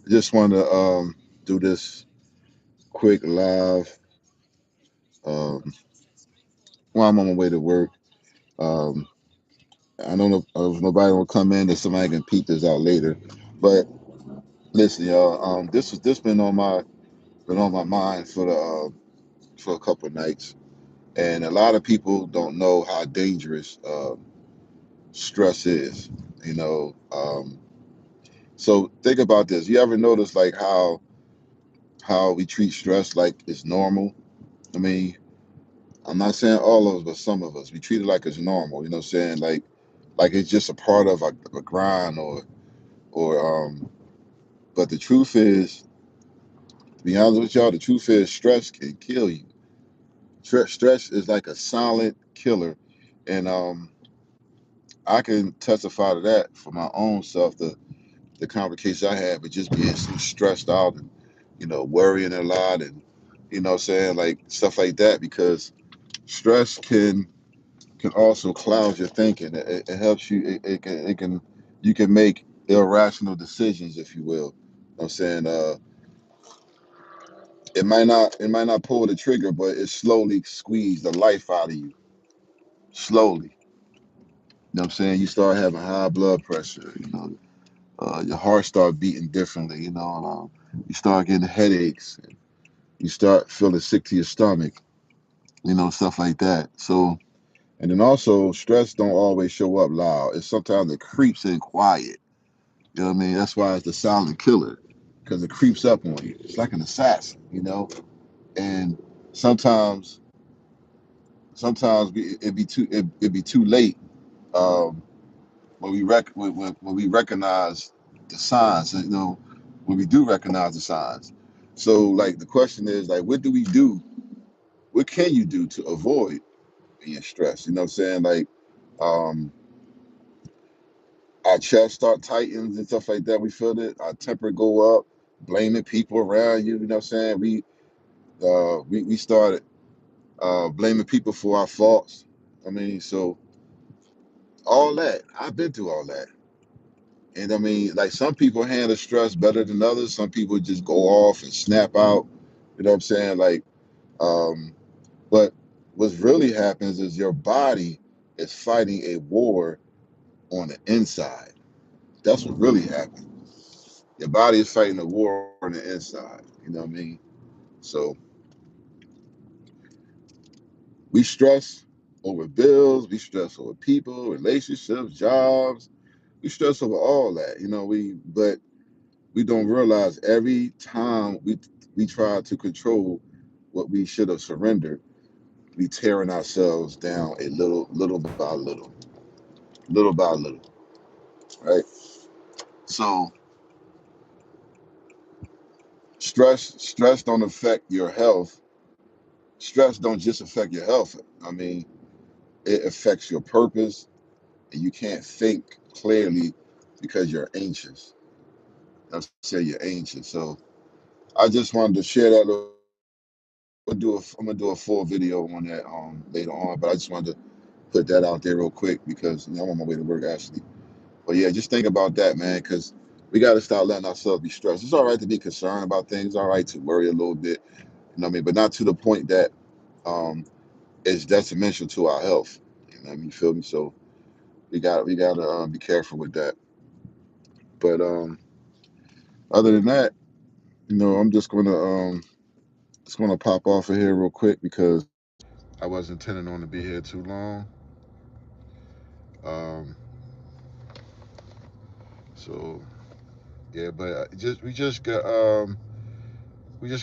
Just want to do this quick live um, while I'm on my way to work. Um, I don't know if nobody will come in, that somebody can peep this out later. But listen, y'all, this been on my mind for a couple of nights, and a lot of people don't know how dangerous stress is. You know, so think about this. You ever notice like how we treat stress like it's normal? I mean, I'm not saying all of us, but some of us, we treat it like it's normal. You know what I'm saying? Like it's just a part of a grind or. But the truth is, to be honest with y'all, the truth is stress can kill you. Stress is like a silent killer, and I can testify to that for my own self. The complications I had with just being so stressed out and worrying a lot and what I'm saying, like stuff like that, because stress can also cloud your thinking. It helps you. It can you can make irrational decisions, if you will. You know what I'm saying, it might not pull the trigger, but it slowly squeeze the life out of you. Slowly. You know what I'm saying? You start having high blood pressure. Your heart start beating differently. You start getting headaches. You start feeling sick to your stomach. Stuff like that. So, and then also, stress don't always show up loud. It's sometimes it creeps in quiet. You know what I mean? That's why it's the silent killer, because it creeps up on you. It's like an assassin. And sometimes, it'd be too late um, when we recognize the signs. When we do recognize the signs. So, like, the question is, like, what do we do? What can you do to avoid being stressed? You know what I'm saying? Like, um, our chest start tightens and stuff like that. We feel it. Our temper go up, blaming people around you. You know what I'm saying? We started blaming people for our faults. I mean, so all that I've been through all that, and I mean, like some people handle stress better than others. Some people just go off and snap out. You know what I'm saying? Like, um, but what really happens is your body is fighting a war on the inside. That's what really happens. Your body is fighting a war on the inside. You know what I mean? So we stress over bills, we stress over people, relationships, jobs. We stress over all that. But we don't realize every time we try to control what we should have surrendered, we tearing ourselves down a little by little by little, right? So stress don't affect your health. Stress don't just affect your health. I mean, it affects your purpose, and you can't think clearly because you're anxious. I say you're anxious. So I just wanted to share that little bit. I'm gonna do a full video on that later on, but I just wanted to put that out there real quick because I'm on my way to work actually. But yeah, just think about that, man, because we got to start letting ourselves be stressed. It's all right to be concerned about things. It's all right to worry a little bit, what I mean, but not to the point that um, it's detrimental to our health. I mean, you feel me? So we got to be careful with that. But other than that, I'm just gonna pop off of here real quick because I wasn't intending on to be here too long. Um, so yeah, but we just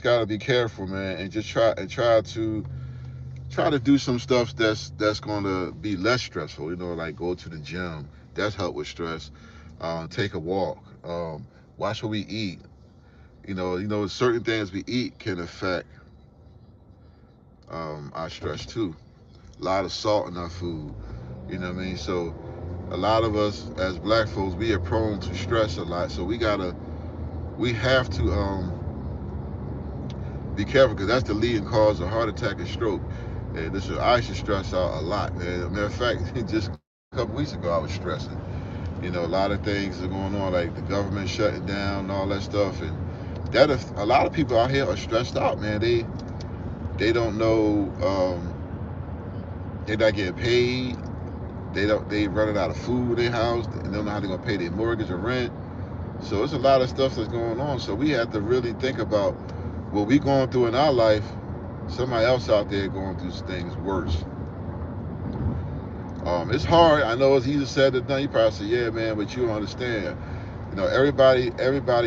gotta be careful, man, and just try to do some stuff that's gonna be less stressful. Like go to the gym. That's help with stress. Take a walk. Watch what we eat. Certain things we eat can affect our stress too. A lot of salt in our food. You know what I mean? So a lot of us as black folks, we are prone to stress a lot. So we have to be careful because that's the leading cause of heart attack and stroke. And I should stress out a lot, man. Matter of fact, just a couple weeks ago I was stressing. You know, a lot of things are going on, like the government shutting down and all that stuff, and that a lot of people out here are stressed out, man. They don't know, they're not getting paid. They running out of food in their house. They don't know how they're gonna pay their mortgage or rent. So it's a lot of stuff that's going on. So we have to really think about what we going through in our life. Somebody else out there going through things worse. It's hard. I know it's easier said than done. You probably say, yeah, man, but you don't understand. You know, everybody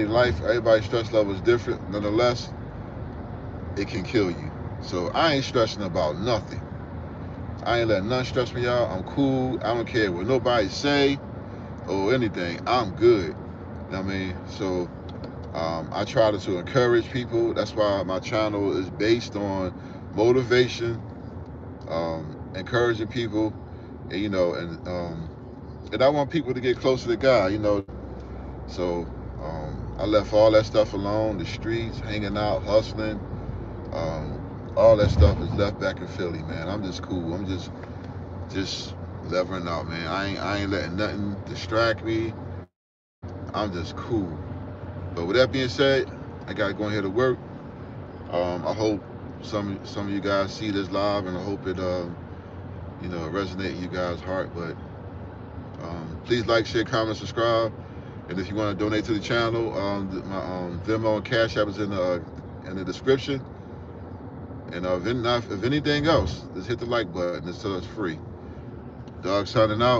life, everybody's stress level is different. Nonetheless, it can kill you. So I ain't stressing about nothing. I ain't letting nothing stress me out. I'm cool. I don't care what nobody say or anything. I'm good. You know what I mean? So I try to encourage people. That's why my channel is based on motivation, encouraging people, and, you know, and I want people to get closer to God. You know, so I left all that stuff alone. The streets, hanging out, hustling, all that stuff is left back in Philly, man. I'm just cool. I'm just levering out, man. I ain't letting nothing distract me. I'm just cool. But with that being said, I gotta go in here to work. I hope some of you guys see this live, and I hope it you know, resonate in you guys' heart. But please like, share, comment, subscribe, and if you want to donate to the channel, my Venmo and Cash App is in the description. And if anything else, just hit the like button. It's free. Dog signing out.